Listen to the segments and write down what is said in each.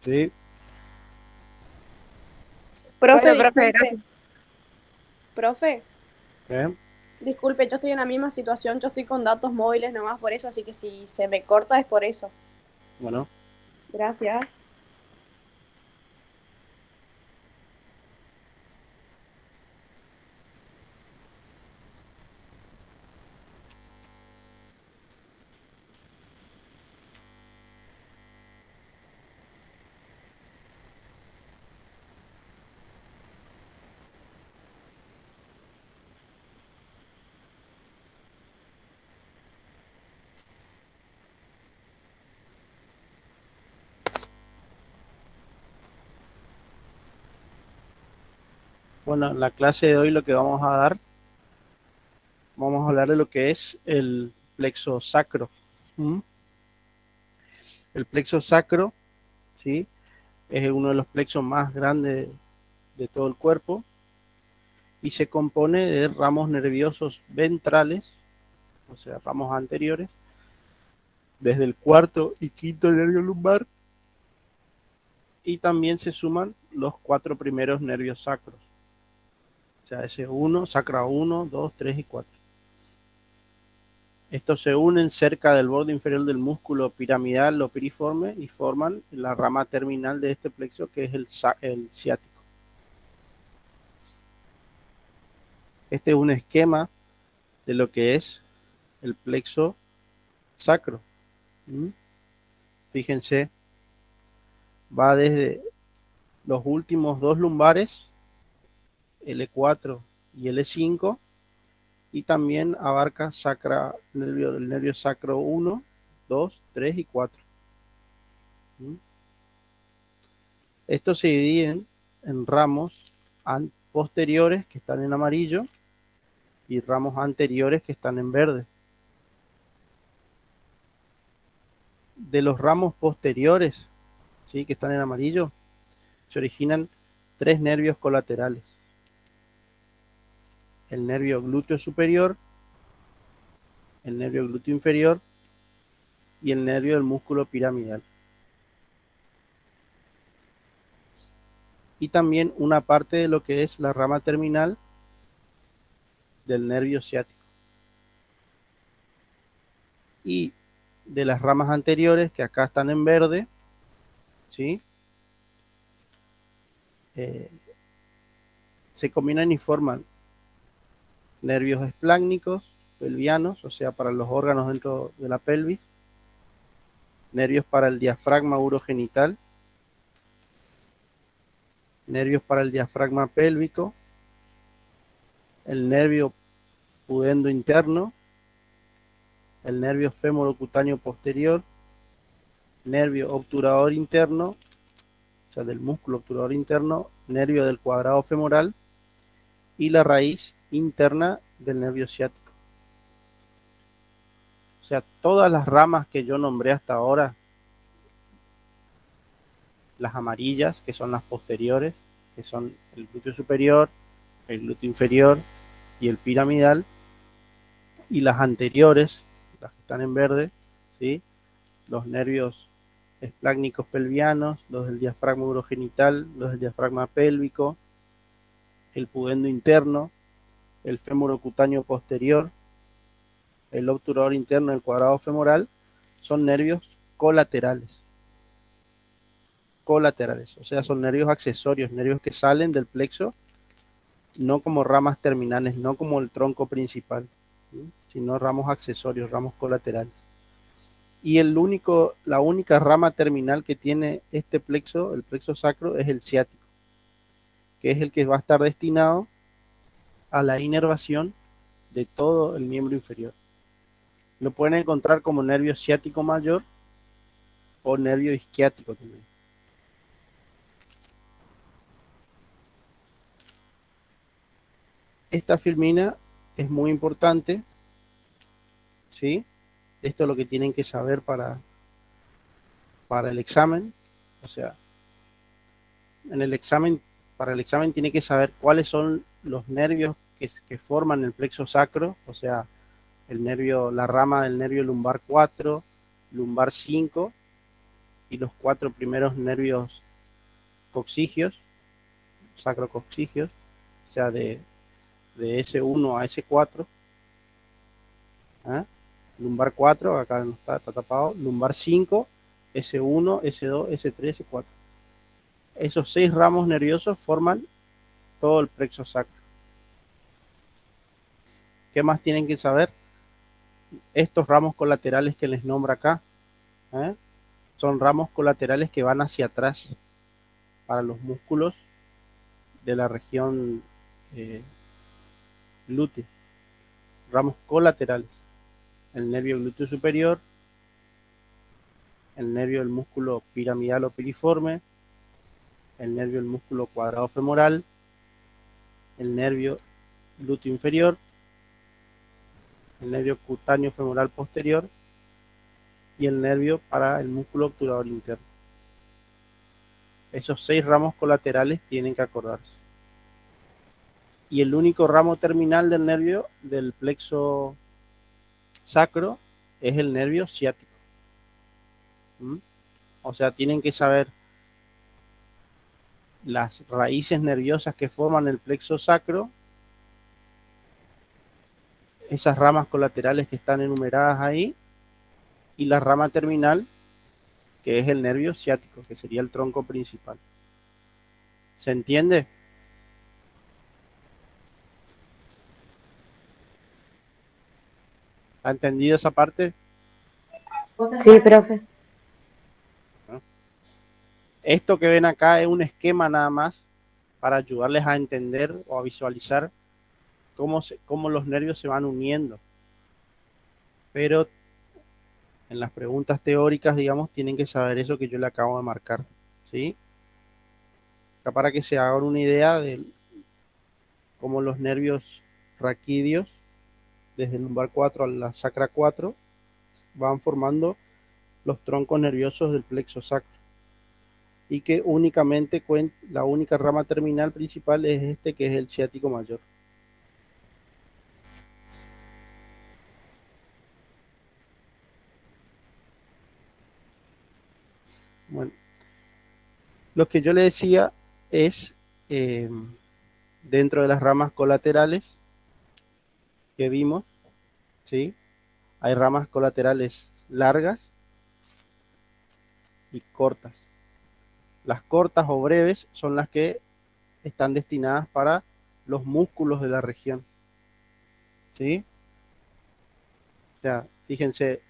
Sí. Profe, Bueno, profe, disculpe, gracias. profe, ¿Eh? disculpe, yo estoy en la misma situación, yo estoy con datos móviles nomás por eso, así que si se me corta es por eso. Bueno, Gracias. bueno, en la clase de hoy lo que vamos a dar, vamos a hablar de lo que es el plexo sacro. ¿Mm? El plexo sacro, ¿sí? Es uno de los plexos más grandes de todo el cuerpo y se compone de ramos nerviosos ventrales, o sea, ramos anteriores, desde el cuarto y quinto nervio lumbar, y también se suman los cuatro primeros nervios sacros, o sea, ese uno, sacra uno, 2, 3 y 4. Estos se unen cerca del borde inferior del músculo piramidal o piriforme y forman la rama terminal de este plexo que es el ciático. Este es un esquema de lo que es el plexo sacro. ¿Mm? Fíjense, va desde los últimos dos lumbares, L4 y L5, y también abarca el nervio sacro 1, 2, 3 y 4. ¿Mm? Estos se dividen en ramos posteriores que están en amarillo y ramos anteriores que están en verde. De los ramos posteriores, ¿sí?, que están en amarillo, se originan tres nervios colaterales: el nervio glúteo superior, el nervio glúteo inferior y el nervio del músculo piramidal. Y también una parte de lo que es la rama terminal del nervio ciático. Y de las ramas anteriores, que acá están en verde, ¿sí?, eh, se combinan y forman nervios espláncnicos, pelvianos, o sea, para los órganos dentro de la pelvis, nervios para el diafragma urogenital, nervios para el diafragma pélvico, el nervio pudendo interno, el nervio femorocutáneo posterior, nervio obturador interno, o sea, del músculo obturador interno, nervio del cuadrado femoral y la raíz interna del nervio ciático. O sea, todas las ramas que yo nombré hasta ahora, las amarillas, que son las posteriores, que son el glúteo superior, el glúteo inferior y el piramidal, y las anteriores, las que están en verde, ¿sí?, los nervios espláncnicos pelvianos, los del diafragma urogenital, los del diafragma pélvico, el pudendo interno, el femorocutáneo posterior, el obturador interno del cuadrado femoral, son nervios colaterales. Colaterales, o sea, son nervios accesorios, nervios que salen del plexo, no como ramas terminales, no como el tronco principal, ¿sí?, sino ramos accesorios, ramos colaterales. Y la única rama terminal que tiene este plexo, el plexo sacro, es el ciático, que es el que va a estar destinado a la inervación de todo el miembro inferior. Lo pueden encontrar como nervio ciático mayor o nervio isquiático también. Esta filmina es muy importante, ¿sí? Esto es lo que tienen que saber para el examen. O sea, en el examen, para el examen tiene que saber cuáles son los nervios que forman el plexo sacro, o sea, el nervio, la rama del nervio lumbar 4, lumbar 5 y los 4 primeros nervios coxigios, sacrocoxigios, o sea, de S1 a S4, ¿eh? Lumbar 4, acá no está tapado, lumbar 5, S1, S2, S3, S4. Esos 6 ramos nerviosos forman todo el plexo sacro. ¿Qué más tienen que saber? Estos ramos colaterales que les nombro acá, ¿eh? Son ramos colaterales que van hacia atrás para los músculos de la región glútea. Ramos colaterales. El nervio glúteo superior, el nervio del músculo piramidal o piriforme, el nervio del músculo cuadrado femoral, el nervio glúteo inferior, el nervio cutáneo femoral posterior y el nervio para el músculo obturador interno. Esos 6 ramos colaterales tienen que acordarse. Y el único ramo terminal del nervio del plexo sacro es el nervio ciático. O sea, tienen que saber las raíces nerviosas que forman el plexo sacro, esas ramas colaterales que están enumeradas ahí, y la rama terminal, que es el nervio ciático, que sería el tronco principal. ¿Se entiende? ¿Ha entendido esa parte? Sí, profe. Esto que ven acá es un esquema nada más para ayudarles a entender o a visualizar cómo los nervios se van uniendo. Pero en las preguntas teóricas, digamos, tienen que saber eso que yo le acabo de marcar, ¿sí? Acá para que se hagan una idea de cómo los nervios raquídeos, desde el lumbar 4 a la sacra 4, van formando los troncos nerviosos del plexo sacro. Y que únicamente la única rama terminal principal es este, que es el ciático mayor. Bueno, lo que yo le decía es, dentro de las ramas colaterales que vimos, ¿sí? Hay ramas colaterales largas y cortas. Las cortas o breves son las que están destinadas para los músculos de la región, ¿sí? O sea, fíjense,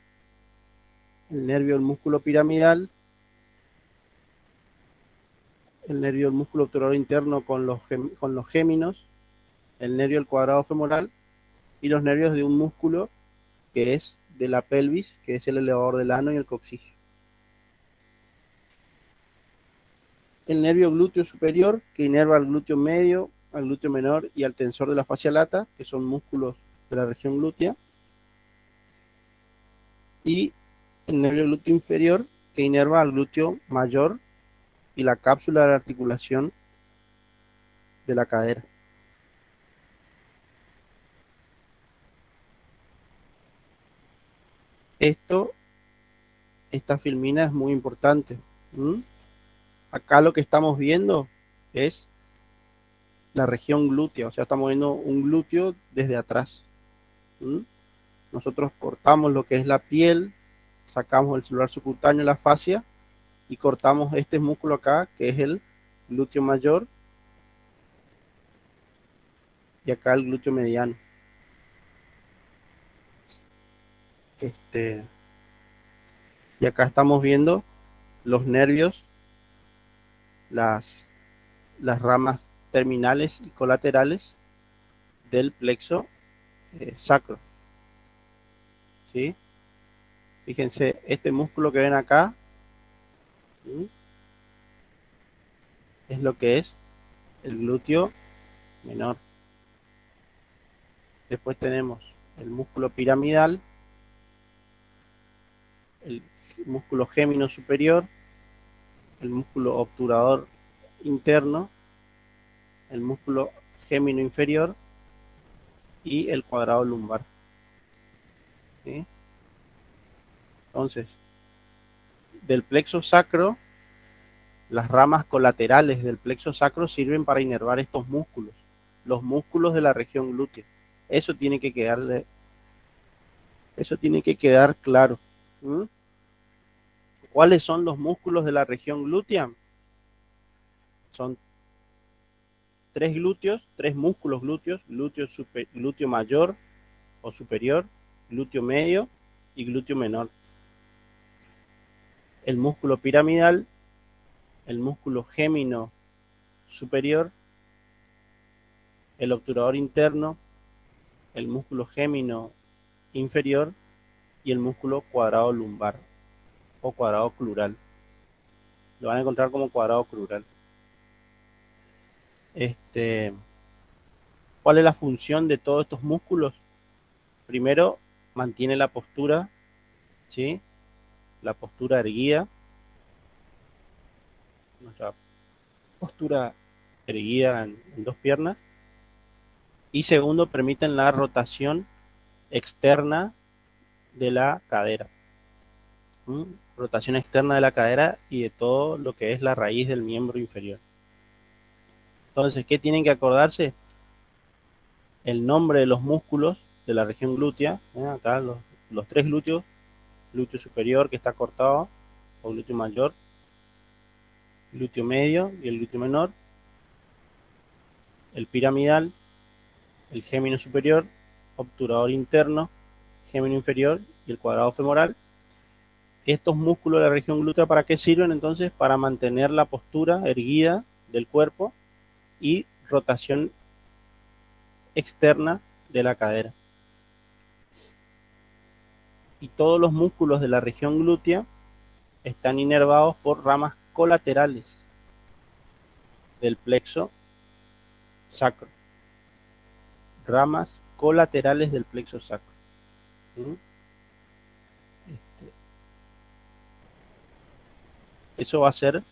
el nervio del músculo piramidal, el nervio del músculo obturador interno con los géminos, el nervio del cuadrado femoral y los nervios de un músculo que es de la pelvis, que es el elevador del ano y el coxígeo. El nervio glúteo superior, que inerva al glúteo medio, al glúteo menor y al tensor de la fascia lata, que son músculos de la región glútea. Y el nervio glúteo inferior, que inerva al glúteo mayor y la cápsula de la articulación de la cadera. Esta filmina es muy importante. Acá lo que estamos viendo es la región glútea, o sea, estamos viendo un glúteo desde atrás. Nosotros cortamos lo que es la piel, sacamos el celular subcutáneo, la fascia, y cortamos este músculo acá, que es el glúteo mayor, y acá el glúteo mediano. Y acá estamos viendo los nervios, las ramas terminales y colaterales del plexo sacro. ¿Sí? Fíjense, este músculo que ven acá, ¿sí?, es lo que es el glúteo menor. Después tenemos el músculo piramidal, el músculo gémino superior, el músculo obturador interno, el músculo gémino inferior y el cuadrado lumbar. ¿Sí? Entonces, del plexo sacro, las ramas colaterales del plexo sacro sirven para inervar estos músculos, los músculos de la región glútea. Eso tiene que quedar claro. ¿Mm? ¿Cuáles son los músculos de la región glútea? Son tres glúteos, tres músculos glúteos, glúteo mayor o superior, glúteo medio y glúteo menor. El músculo piramidal, el músculo gémino superior, el obturador interno, el músculo gémino inferior y el músculo cuadrado lumbar o cuadrado crural. Lo van a encontrar como cuadrado crural. ¿Cuál es la función de todos estos músculos? Primero, mantiene la postura, ¿sí? La postura erguida. Nuestra postura erguida en dos piernas. Y segundo, permiten la rotación externa de la cadera. Rotación externa de la cadera y de todo lo que es la raíz del miembro inferior. Entonces, ¿qué tienen que acordarse? El nombre de los músculos de la región glútea. Acá los tres glúteos. Glúteo superior que está cortado, o glúteo mayor, glúteo medio y el glúteo menor. El piramidal, el gémino superior, obturador interno, gémino inferior y el cuadrado femoral. Estos músculos de la región glútea, ¿para qué sirven entonces? Para mantener la postura erguida del cuerpo y rotación externa de la cadera. Y todos los músculos de la región glútea están inervados por ramas colaterales del plexo sacro. Ramas colaterales del plexo sacro. Eso va a ser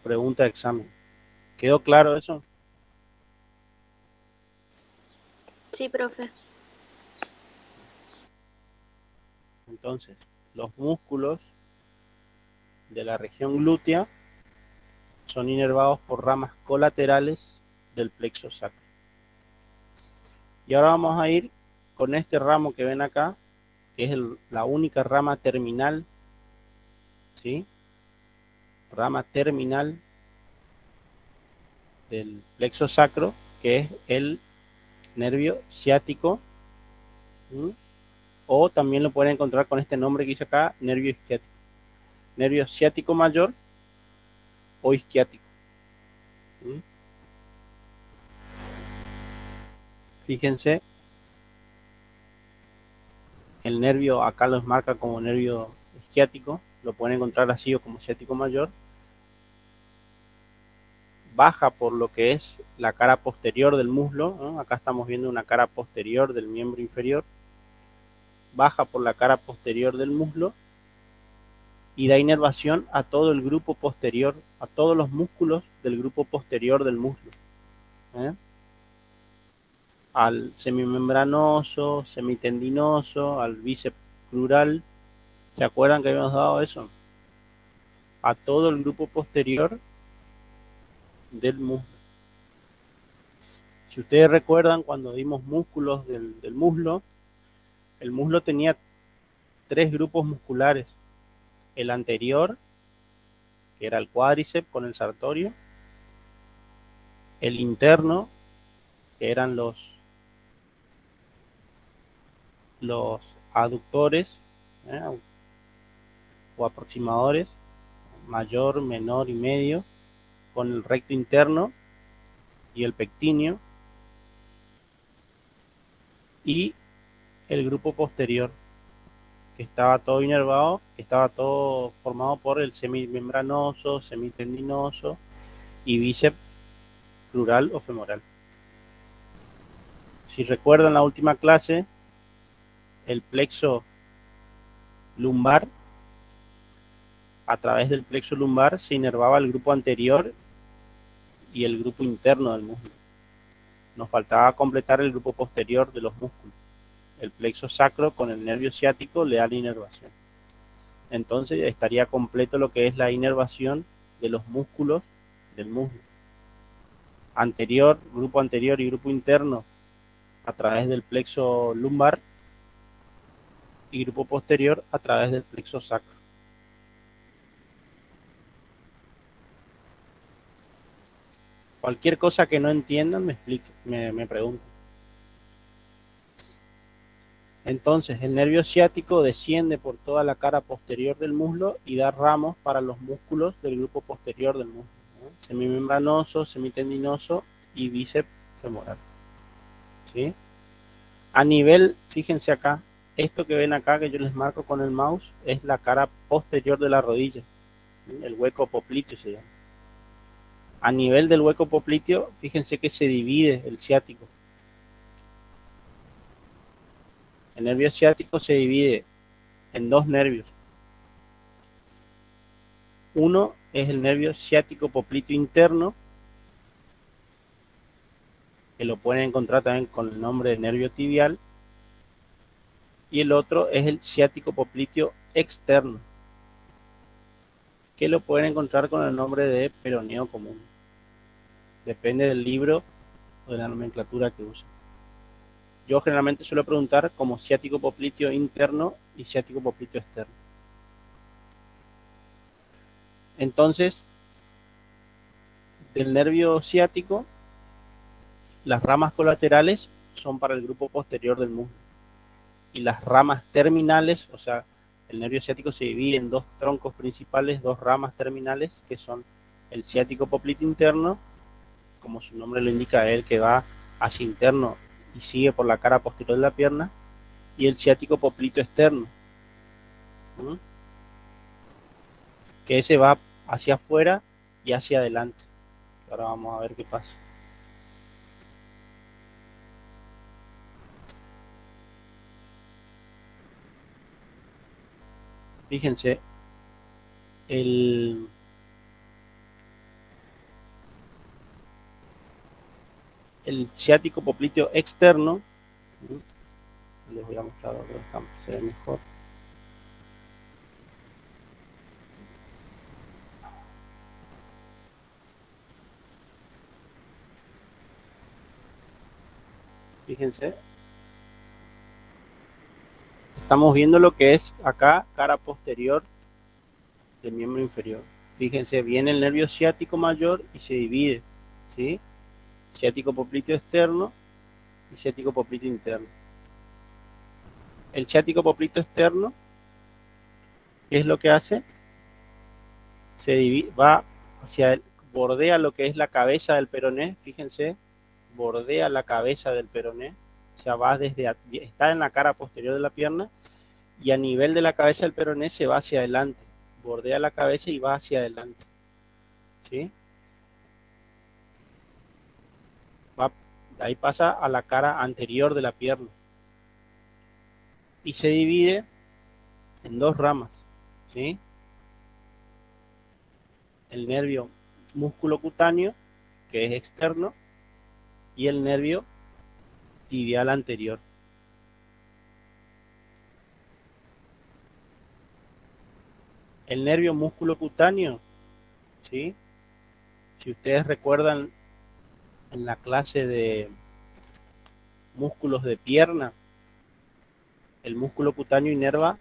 pregunta de examen. ¿Quedó claro eso? Sí, profe. Entonces, los músculos de la región glútea son inervados por ramas colaterales del plexo sacro. Y ahora vamos a ir con este ramo que ven acá, que es la única rama terminal, ¿sí? Rama terminal del plexo sacro, que es el nervio ciático, ¿sí? O también lo pueden encontrar con este nombre que dice acá, nervio isquiático. Nervio ciático mayor o isquiático. ¿Sí? Fíjense, el nervio acá los marca como nervio isquiático, lo pueden encontrar así o como ciático mayor. Baja por lo que es la cara posterior del muslo, ¿no? Acá estamos viendo una cara posterior del miembro inferior. Baja por la cara posterior del muslo y da inervación a todo el grupo posterior, a todos los músculos del grupo posterior del muslo. Al semimembranoso, semitendinoso, al bíceps crural. ¿Se acuerdan que habíamos dado eso? A todo el grupo posterior del muslo. Si ustedes recuerdan, cuando dimos músculos del muslo, el muslo tenía tres grupos musculares. El anterior, que era el cuádriceps con el sartorio. El interno, que eran los aductores, o aproximadores, mayor, menor y medio, con el recto interno y el pectíneo. Y el grupo posterior, que estaba todo inervado, que estaba todo formado por el semimembranoso, semitendinoso y bíceps crural o femoral. Si recuerdan la última clase, el plexo lumbar, a través del plexo lumbar se inervaba el grupo anterior y el grupo interno del muslo. Nos faltaba completar el grupo posterior de los músculos. El plexo sacro con el nervio ciático le da la inervación. Entonces estaría completo lo que es la inervación de los músculos del muslo. Grupo anterior y grupo interno a través del plexo lumbar y grupo posterior a través del plexo sacro. Cualquier cosa que no entiendan, me preguntan. Entonces, el nervio ciático desciende por toda la cara posterior del muslo y da ramos para los músculos del grupo posterior del muslo, ¿no? Semimembranoso, semitendinoso y bíceps femoral. ¿Sí? A nivel, fíjense acá, esto que ven acá que yo les marco con el mouse es la cara posterior de la rodilla, ¿sí? El hueco popliteo se llama. A nivel del hueco popliteo, fíjense que se divide el ciático. El nervio ciático se divide en dos nervios. Uno es el nervio ciático popliteo interno, que lo pueden encontrar también con el nombre de nervio tibial, y el otro es el ciático popliteo externo, que lo pueden encontrar con el nombre de peroneo común. Depende del libro o de la nomenclatura que usen. Yo generalmente suelo preguntar como ciático popliteo interno y ciático popliteo externo. Entonces, del nervio ciático, las ramas colaterales son para el grupo posterior del muslo. Y las ramas terminales, o sea, el nervio ciático se divide en dos troncos principales, dos ramas terminales, que son el ciático popliteo interno, como su nombre lo indica, el que va hacia interno y sigue por la cara posterior de la pierna, y el ciático popliteo externo, ¿sí? Que ese va hacia afuera y hacia adelante. Ahora vamos a ver qué pasa. Fíjense, el ciático popliteo externo, les voy a mostrar dónde está, se ve mejor. Fíjense, estamos viendo lo que es acá cara posterior del miembro inferior. Fíjense, viene el nervio ciático mayor y se divide, ¿sí? Ciático popliteo externo y ciático popliteo interno. El ciático popliteo externo, ¿qué es lo que hace? Se divide, va hacia bordea lo que es la cabeza del peroné, fíjense, bordea la cabeza del peroné, o sea, va está en la cara posterior de la pierna y a nivel de la cabeza del peroné se va hacia adelante, bordea la cabeza y va hacia adelante, ¿sí? Ahí pasa a la cara anterior de la pierna y se divide en dos ramas, ¿sí? El nervio músculo cutáneo, que es externo, y el nervio tibial anterior. El nervio músculo cutáneo, ¿sí? Si ustedes recuerdan en la clase de músculos de pierna, el músculo cutáneo inerva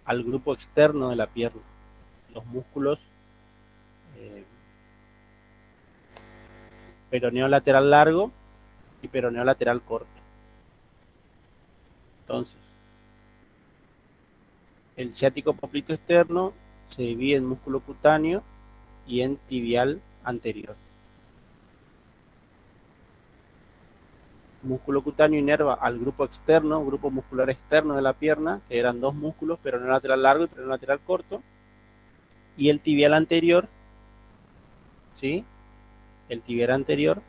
al grupo externo de la pierna, los músculos peroneo lateral largo y peroneo lateral corto. Entonces, el ciático popliteo externo se divide en músculo cutáneo y en tibial anterior. Músculo cutáneo inerva al grupo externo, grupo muscular externo de la pierna, que eran dos músculos, peroneo lateral largo y peroneo lateral corto, y el tibial anterior, ¿sí? El tibial anterior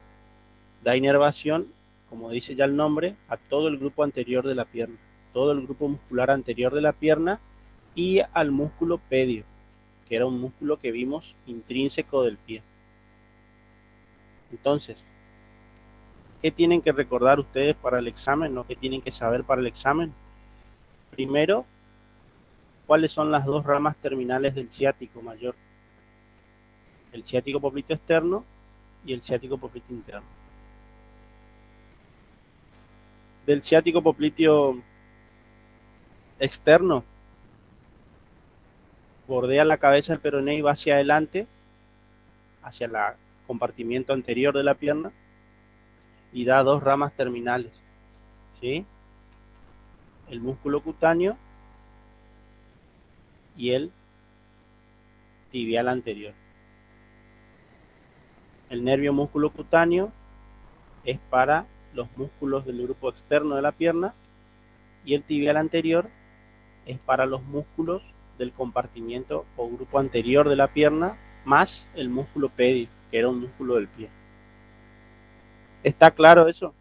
da inervación, como dice ya el nombre, a todo el grupo anterior de la pierna, todo el grupo muscular anterior de la pierna y al músculo pedio, que era un músculo que vimos intrínseco del pie. Entonces, ¿qué tienen que recordar ustedes para el examen? ¿No? ¿Qué tienen que saber para el examen? Primero, ¿cuáles son las dos ramas terminales del ciático mayor? El ciático popliteo externo y el ciático popliteo interno. Del ciático popliteo externo bordea la cabeza del peroné y va hacia adelante, hacia el compartimiento anterior de la pierna, y da dos ramas terminales, ¿sí? El músculo cutáneo y el tibial anterior. El nervio músculo cutáneo es para los músculos del grupo externo de la pierna y el tibial anterior es para los músculos del compartimiento o grupo anterior de la pierna, más el músculo pedio, que era un músculo del pie. ¿Está claro eso?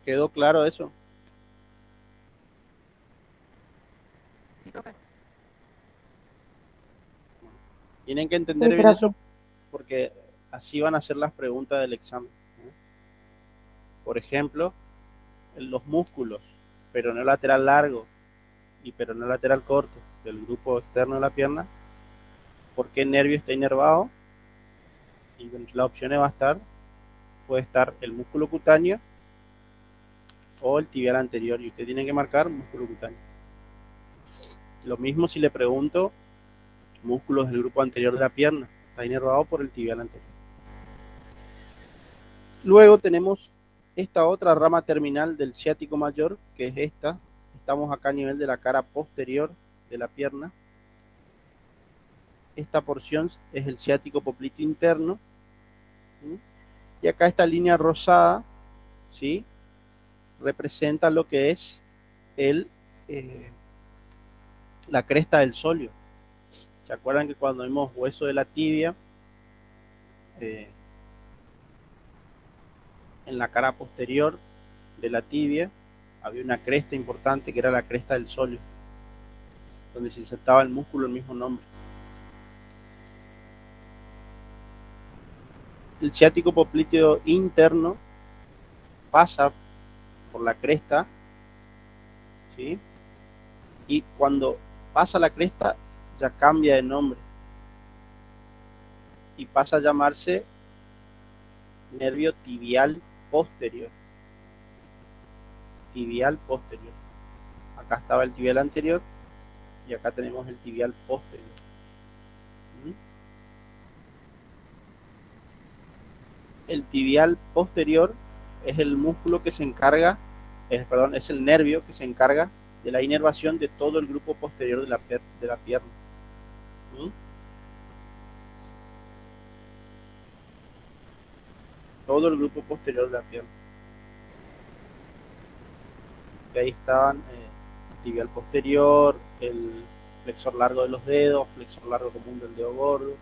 ¿Quedó claro eso? Sí, profe. Tienen que entender bien eso porque así van a ser las preguntas del examen. Por ejemplo, los músculos peroneo lateral largo y peroneo lateral corto del grupo externo de la pierna, ¿por qué nervio está inervado? Y las opciones puede estar el músculo cutáneo o el tibial anterior, y usted tiene que marcar músculo cutáneo. Lo mismo si le pregunto músculos del grupo anterior de la pierna, está inervado por el tibial anterior. Luego tenemos esta otra rama terminal del ciático mayor, que es esta. Estamos acá a nivel de la cara posterior de la pierna. Esta porción es el ciático popliteo interno, ¿sí? Y acá esta línea rosada, ¿sí?, representa lo que es la cresta del sóleo. ¿Se acuerdan que cuando vimos hueso de la tibia, en la cara posterior de la tibia había una cresta importante que era la cresta del sóleo, donde se insertaba el músculo el mismo nombre? El ciático popliteo interno pasa por la cresta, ¿sí?, y cuando pasa la cresta ya cambia de nombre y pasa a llamarse nervio tibial posterior. Tibial posterior. Acá estaba el tibial anterior y acá tenemos el tibial posterior. El tibial posterior es el músculo que se encarga, es el nervio que se encarga de la inervación de todo el grupo posterior de la pierna. Todo el grupo posterior de la pierna. Y ahí estaban el tibial posterior, el flexor largo de los dedos, flexor largo común del dedo gordo.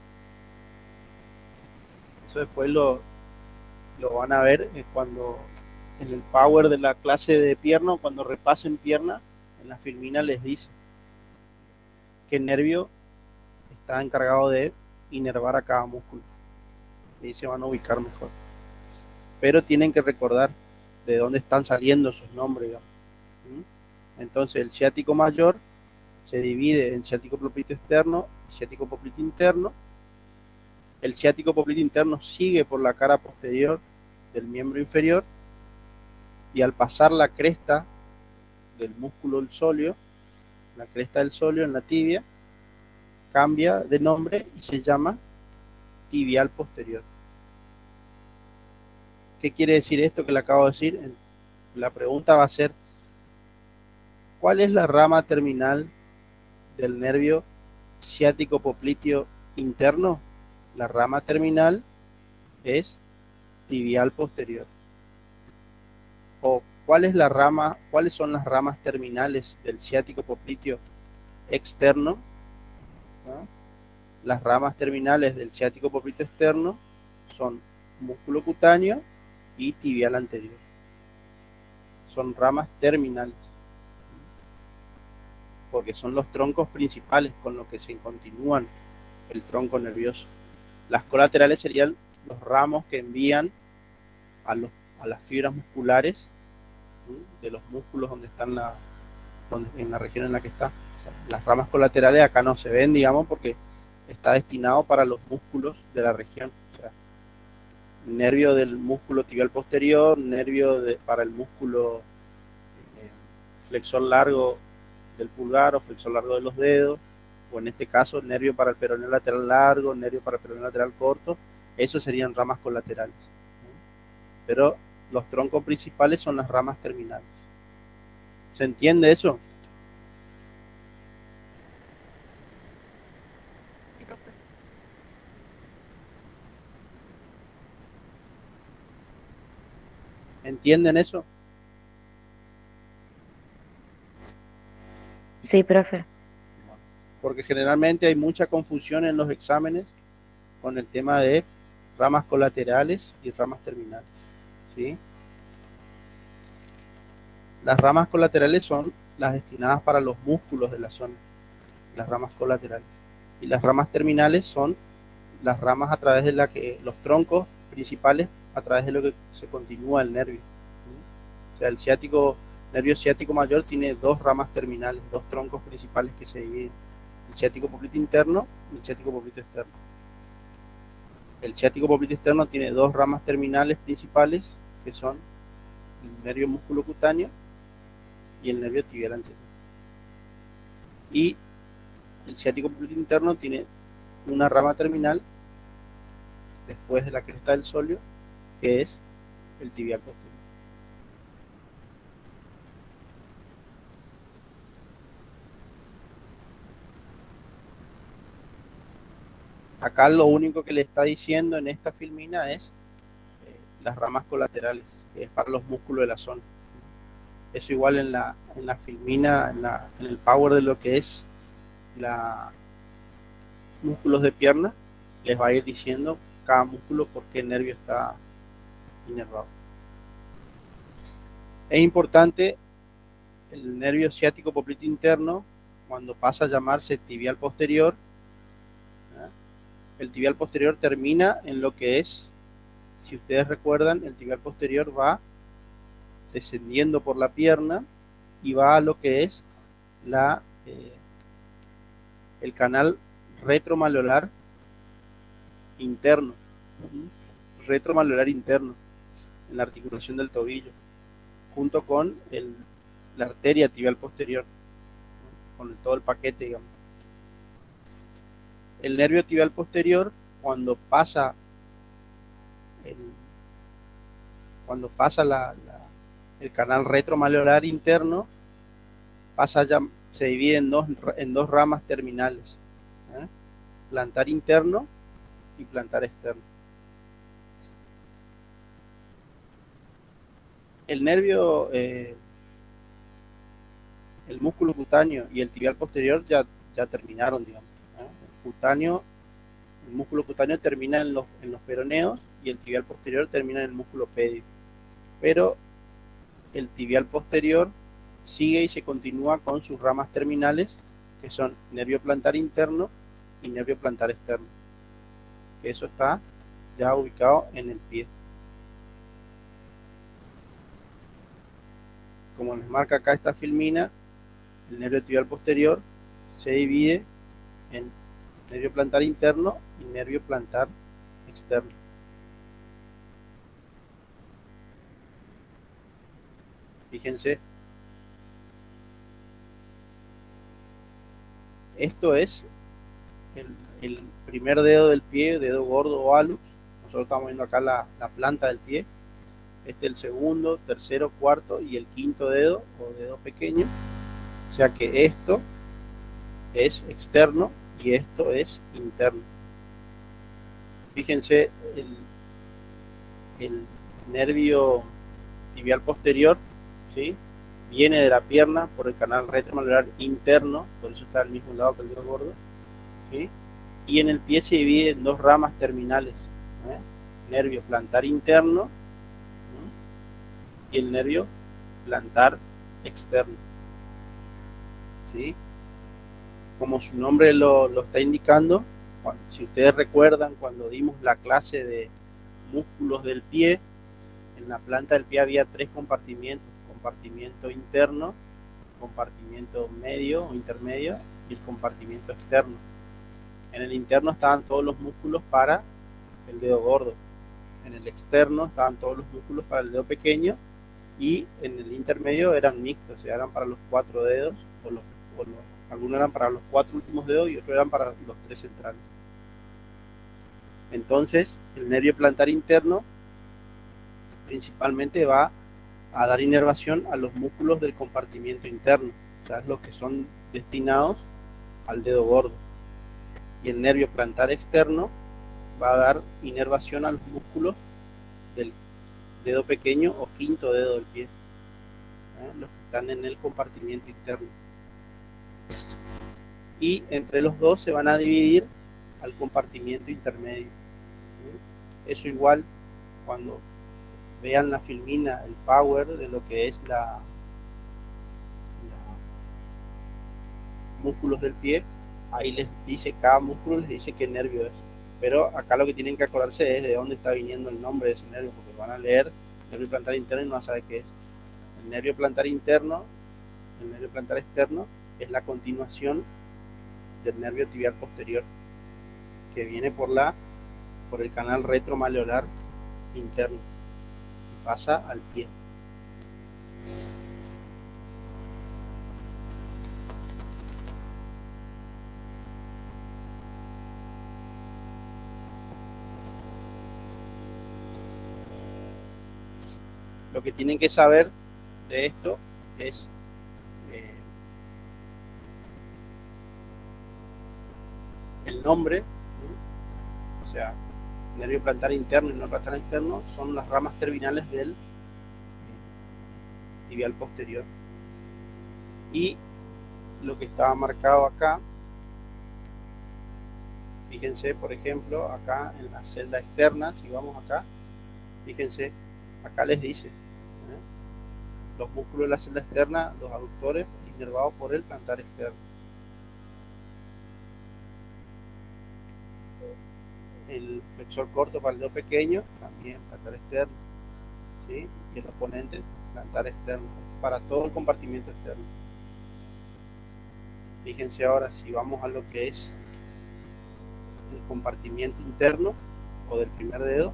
Eso después lo van a ver cuando en el power de la clase de pierna, cuando repasen pierna, en la filmina les dice qué nervio está encargado de inervar a cada músculo. Y ahí se van a ubicar mejor. Pero tienen que recordar de dónde están saliendo sus nombres, digamos. Entonces el ciático mayor se divide en ciático popliteo externo y ciático popliteo interno. El ciático popliteo interno sigue por la cara posterior del miembro inferior y al pasar la cresta del músculo del sóleo, la cresta del sóleo en la tibia, cambia de nombre y se llama tibial posterior. ¿Qué quiere decir esto que le acabo de decir? La pregunta va a ser: ¿cuál es la rama terminal del nervio ciático popliteo interno? La rama terminal es tibial posterior. O ¿cuáles son las ramas terminales del ciático popliteo externo? ¿No? Las ramas terminales del ciático popliteo externo son músculo cutáneo y tibial anterior. Son ramas terminales, porque son los troncos principales con los que se continúan el tronco nervioso. Las colaterales serían los ramos que envían a las fibras musculares, ¿sí?, de los músculos donde están en la región en la que está. O sea, las ramas colaterales acá no se ven, digamos, porque está destinado para los músculos de la región. O sea, nervio del músculo tibial posterior, nervio para el músculo flexor largo del pulgar o flexor largo de los dedos, o en este caso nervio para el peroneo lateral largo, nervio para el peroneo lateral corto. Esos serían ramas colaterales, ¿no? Pero los troncos principales son las ramas terminales. ¿Se entiende eso? Sí, profe. ¿Entienden eso? Sí, profe. Porque generalmente hay mucha confusión en los exámenes con el tema de ramas colaterales y ramas terminales, ¿sí? Las ramas colaterales son las destinadas para los músculos de la zona, las ramas colaterales. Y las ramas terminales son las ramas a través de las que los troncos principales, a través de lo que se continúa el nervio, ¿sí? O sea, el nervio ciático mayor tiene dos ramas terminales, dos troncos principales que se dividen: el ciático popliteo interno y el ciático popliteo externo. El ciático popliteo externo tiene dos ramas terminales principales, que son el nervio músculo cutáneo y el nervio tibial anterior. Y el ciático popliteo interno tiene una rama terminal después de la cresta del sóleo, que es el tibial posterior. Acá lo único que le está diciendo en esta filmina es las ramas colaterales, que es para los músculos de la zona. Eso igual en la filmina, en el power de lo que es músculos de pierna, les va a ir diciendo cada músculo por qué nervio está inervado. Es importante el nervio ciático popliteo interno, cuando pasa a llamarse tibial posterior. El tibial posterior termina en lo que es, si ustedes recuerdan, el tibial posterior va descendiendo por la pierna y va a lo que es el canal retromaleolar interno, retromaleolar interno, en la articulación del tobillo, junto con la arteria tibial posterior, con todo el paquete, digamos. El nervio tibial posterior, cuando pasa el canal retromaleolar interno, se divide en dos ramas terminales, plantar interno y plantar externo. El nervio, el músculo cutáneo y el tibial posterior ya terminaron, digamos. El músculo cutáneo termina en los peroneos y el tibial posterior termina en el músculo pédico. Pero el tibial posterior sigue y se continúa con sus ramas terminales, que son nervio plantar interno y nervio plantar externo. Eso está ya ubicado en el pie. Como les marca acá esta filmina, el nervio tibial posterior se divide en nervio plantar interno y nervio plantar externo. Fíjense, esto es el primer dedo del pie, dedo gordo o hallux. Nosotros estamos viendo acá la planta del pie. Este es el segundo, tercero, cuarto y el quinto dedo o dedo pequeño. O sea que esto es externo y esto es interno. Fíjense, el nervio tibial posterior, ¿sí?, viene de la pierna por el canal retromaleolar interno, por eso está al mismo lado que el dedo gordo, ¿sí? Y en el pie se divide en dos ramas terminales, nervio plantar interno, ¿sí?, y el nervio plantar externo, ¿sí? Como su nombre lo está indicando, Si ustedes recuerdan, cuando dimos la clase de músculos del pie, en la planta del pie había 3 compartimientos: compartimiento interno, compartimiento medio o intermedio y el compartimiento externo. En el interno estaban todos los músculos para el dedo gordo, en el externo estaban todos los músculos para el dedo pequeño, y en el intermedio eran mixtos, o sea, eran para los 4 dedos, algunos eran para los 4 últimos dedos y otros eran para los 3 centrales. Entonces, el nervio plantar interno principalmente va a dar inervación a los músculos del compartimiento interno, o sea, los que son destinados al dedo gordo. Y el nervio plantar externo va a dar inervación a los músculos del dedo pequeño o quinto dedo del pie, los que están en el compartimiento interno. Y entre los dos se van a dividir al compartimiento intermedio. Eso igual, cuando vean la filmina, el power de lo que es la músculos del pie, ahí les dice, cada músculo les dice qué nervio es. Pero acá lo que tienen que acordarse es de dónde está viniendo el nombre de ese nervio, porque van a leer nervio plantar interno y no van a saber qué es. El nervio plantar interno, el nervio plantar externo, es la continuación del nervio tibial posterior, que viene por el canal retromaleolar interno y pasa al pie. Lo que tienen que saber de esto es el nombre, o sea, nervio plantar interno y nervio plantar externo son las ramas terminales del tibial posterior. Y lo que estaba marcado acá, fíjense, por ejemplo, acá en la celda externa, si vamos acá, fíjense, acá les dice, los músculos de la celda externa, los aductores, inervados por el plantar externo. El flexor corto para el dedo pequeño, también plantar externo, ¿sí? Y el oponente, plantar externo, para todo el compartimiento externo. Fíjense ahora, si vamos a lo que es el compartimiento interno o del primer dedo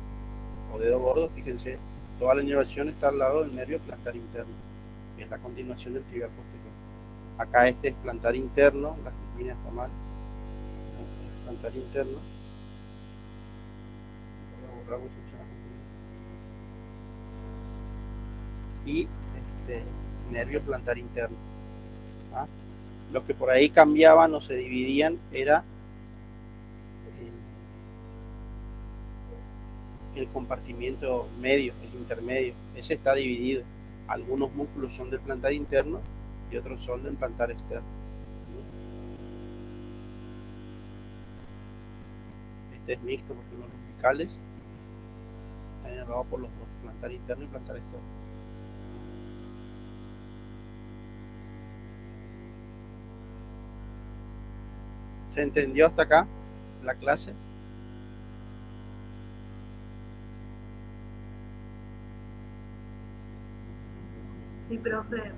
o dedo gordo, fíjense, toda la inervación está al lado del nervio plantar interno, que es la continuación del tibial posterior. Acá este es plantar interno, la filmina está mal, plantar interno. Y nervio plantar interno. Lo que por ahí cambiaban o se dividían era el compartimiento medio, el intermedio. Ese está dividido. Algunos músculos son del plantar interno y otros son del plantar externo. Este es mixto porque los lumbricales están inervados por los dos, plantar interno y plantar externo. ¿Se entendió hasta acá la clase? Sí, profe.